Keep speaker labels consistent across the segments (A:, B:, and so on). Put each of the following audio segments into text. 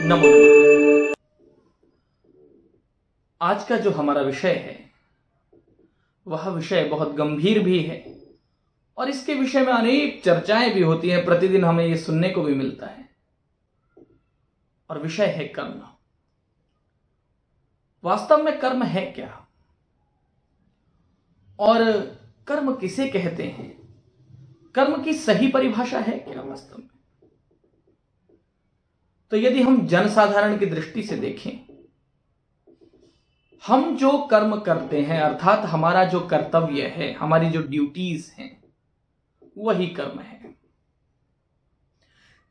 A: नमो नमः। आज का जो हमारा विषय है वह विषय बहुत गंभीर भी है और इसके विषय में अनेक चर्चाएं भी होती हैं। प्रतिदिन हमें यह सुनने को भी मिलता है और विषय है कर्म। वास्तव में कर्म है क्या और कर्म किसे कहते हैं? कर्म की सही परिभाषा है क्या वास्तव में? तो यदि हम जनसाधारण की दृष्टि से देखें, हम जो कर्म करते हैं अर्थात हमारा जो कर्तव्य है, हमारी जो ड्यूटीज हैं, वही कर्म है।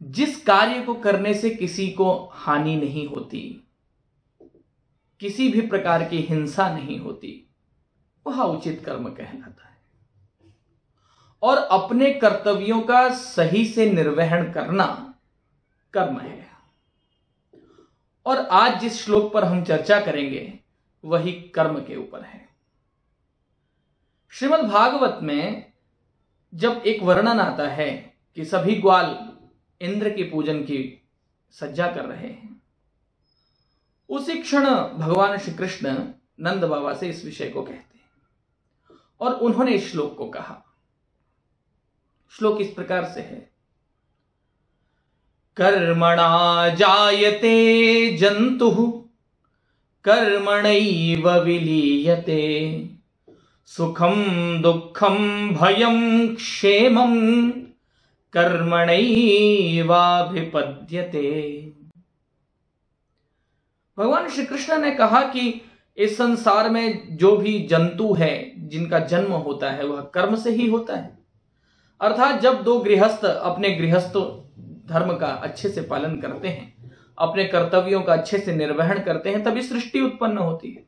A: जिस कार्य को करने से किसी को हानि नहीं होती, किसी भी प्रकार की हिंसा नहीं होती, वह उचित कर्म कहलाता है। और अपने कर्तव्यों का सही से निर्वहन करना कर्म है। और आज जिस श्लोक पर हम चर्चा करेंगे वही कर्म के ऊपर है। श्रीमद् भागवत में जब एक वर्णन आता है कि सभी ग्वाल इंद्र के पूजन की सज्जा कर रहे हैं, उसी क्षण भगवान श्री कृष्ण नंद बाबा से इस विषय को कहते हैं और उन्होंने इस श्लोक को कहा। श्लोक इस प्रकार से है, कर्मणा जायते जंतुः कर्मणैव विलीयते सुखम दुःखम भयं क्षेमं कर्मणैवाभिपद्यते। भगवान श्री कृष्ण ने कहा कि इस संसार में जो भी जंतु है, जिनका जन्म होता है, वह कर्म से ही होता है। अर्थात जब दो गृहस्थ अपने गृहस्थ धर्म का अच्छे से पालन करते हैं, अपने कर्तव्यों का अच्छे से निर्वहन करते हैं, तभी सृष्टि उत्पन्न होती है।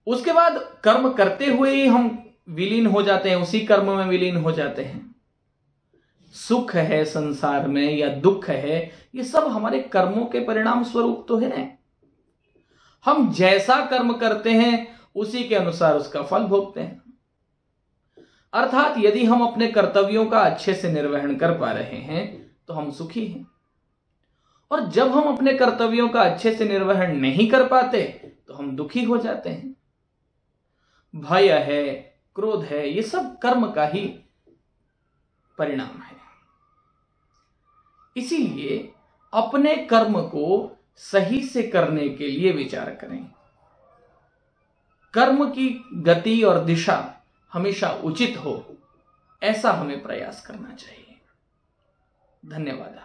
A: उसके बाद कर्म करते हुए ही हम विलीन हो जाते हैं, उसी कर्म में विलीन हो जाते हैं। सुख है संसार में या दुख है, ये सब हमारे कर्मों के परिणाम स्वरूप तो है। हम जैसा कर्म करते हैं उसी के अनुसार उसका फल भोगते हैं। अर्थात यदि हम अपने कर्तव्यों का अच्छे से निर्वहन कर पा रहे हैं तो हम सुखी हैं, और जब हम अपने कर्तव्यों का अच्छे से निर्वहन नहीं कर पाते तो हम दुखी हो जाते हैं। भय है, क्रोध है, ये सब कर्म का ही परिणाम है। इसीलिए अपने कर्म को सही से करने के लिए विचार करें। कर्म की गति और दिशा हमेशा उचित हो, ऐसा हमें प्रयास करना चाहिए। धन्यवाद।